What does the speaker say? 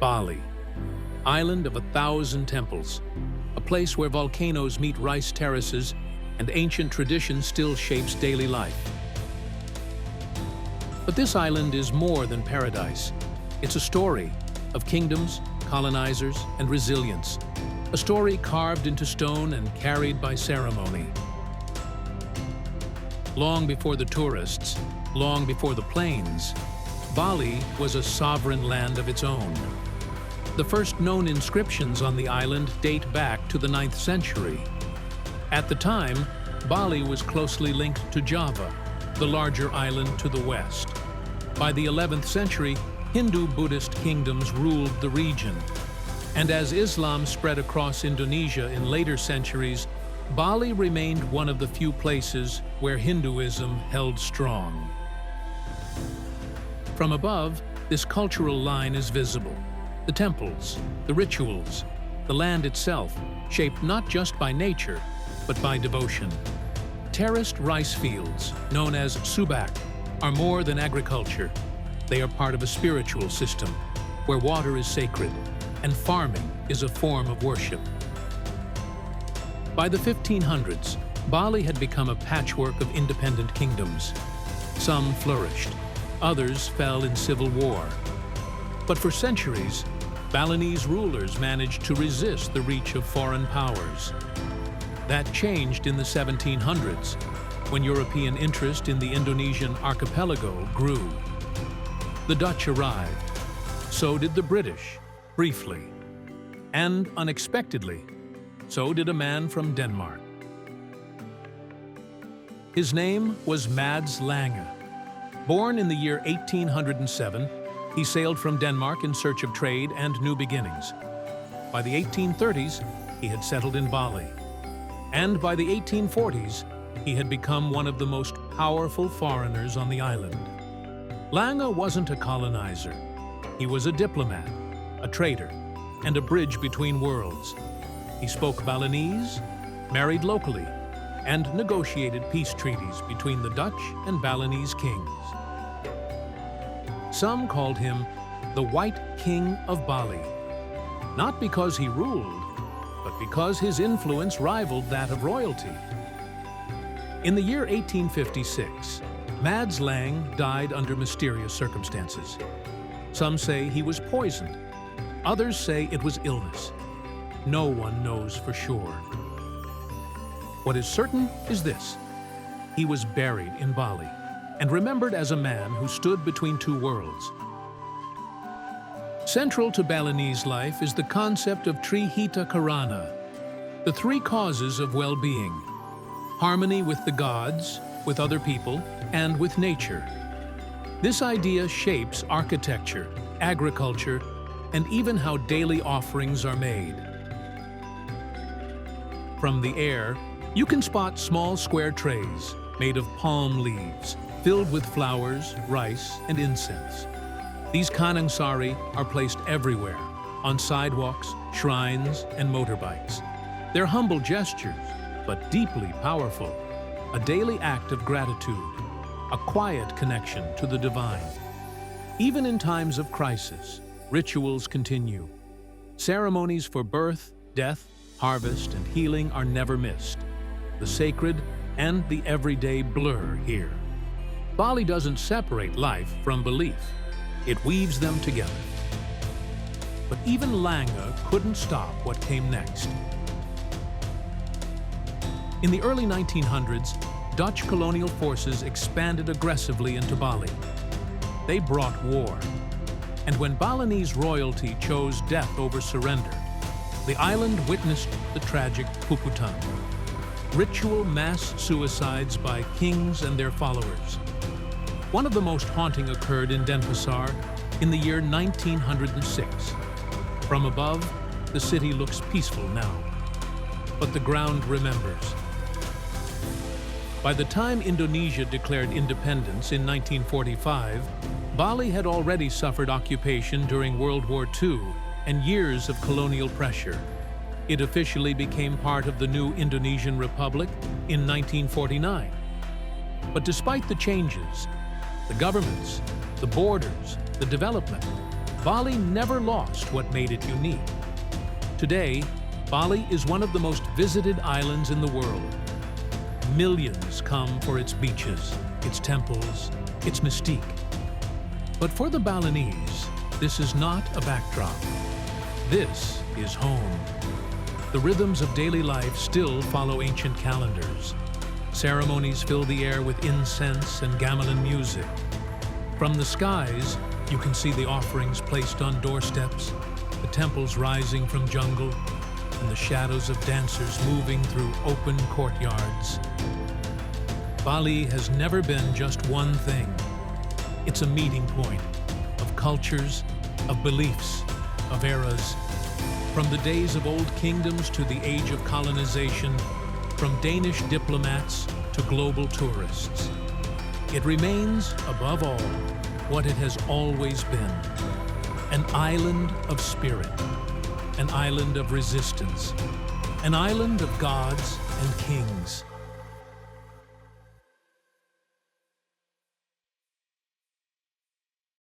Bali, island of 1,000 temples, a place where volcanoes meet rice terraces and ancient tradition still shapes daily life. But this island is more than paradise. It's a story of kingdoms, colonizers, and resilience, a story carved into stone and carried by ceremony. Long before the tourists, long before the planes, Bali was a sovereign land of its own. The first known inscriptions on the island date back to the 9th century. At the time, Bali was closely linked to Java, the larger island to the west. By the 11th century, Hindu-Buddhist kingdoms ruled the region. And as Islam spread across Indonesia in later centuries, Bali remained one of the few places where Hinduism held strong. From above, this cultural line is visible. The temples, the rituals, the land itself, shaped not just by nature, but by devotion. Terraced rice fields, known as subak, are more than agriculture. They are part of a spiritual system, where water is sacred, and farming is a form of worship. By the 1500s, Bali had become a patchwork of independent kingdoms. Some flourished, others fell in civil war. But for centuries, Balinese rulers managed to resist the reach of foreign powers. That changed in the 1700s, when European interest in the Indonesian archipelago grew. The Dutch arrived. So did the British, briefly. And unexpectedly, so did a man from Denmark. His name was Mads Lange. Born in the year 1807, he sailed from Denmark in search of trade and new beginnings. By the 1830s, he had settled in Bali. And by the 1840s, he had become one of the most powerful foreigners on the island. Lange wasn't a colonizer. He was a diplomat, a trader, and a bridge between worlds. He spoke Balinese, married locally, and negotiated peace treaties between the Dutch and Balinese kings. Some called him the White King of Bali, not because he ruled, but because his influence rivaled that of royalty. In the year 1856, Mads Lange died under mysterious circumstances. Some say he was poisoned. Others say it was illness. No one knows for sure. What is certain is this: he was buried in Bali and remembered as a man who stood between two worlds. Central to Balinese life is the concept of Trihita Karana, the three causes of well-being: harmony with the gods, with other people, and with nature. This idea shapes architecture, agriculture, and even how daily offerings are made. From the air, you can spot small square trays made of palm leaves, filled with flowers, rice, and incense. These kanang sari are placed everywhere, on sidewalks, shrines, and motorbikes. They're humble gestures, but deeply powerful, a daily act of gratitude, a quiet connection to the divine. Even in times of crisis, rituals continue. Ceremonies for birth, death, harvest, and healing are never missed. The sacred and the everyday blur here. Bali doesn't separate life from belief. It weaves them together. But even Lange couldn't stop what came next. In the early 1900s, Dutch colonial forces expanded aggressively into Bali. They brought war. And when Balinese royalty chose death over surrender, the island witnessed the tragic puputan, ritual mass suicides by kings and their followers. One of the most haunting occurred in Denpasar in the year 1906. From above, the city looks peaceful now, but the ground remembers. By the time Indonesia declared independence in 1945, Bali had already suffered occupation during World War II and years of colonial pressure. It officially became part of the new Indonesian Republic in 1949. But despite the changes, the governments, the borders, the development, Bali never lost what made it unique. Today, Bali is one of the most visited islands in the world. Millions come for its beaches, its temples, its mystique. But for the Balinese, this is not a backdrop. This is home. The rhythms of daily life still follow ancient calendars. Ceremonies fill the air with incense and gamelan music. From the skies, you can see the offerings placed on doorsteps, the temples rising from jungle, and the shadows of dancers moving through open courtyards. Bali has never been just one thing. It's a meeting point of cultures, of beliefs, of eras. From the days of old kingdoms to the age of colonization, from Danish diplomats to global tourists. It remains, above all, what it has always been: an island of spirit, an island of resistance, an island of gods and kings.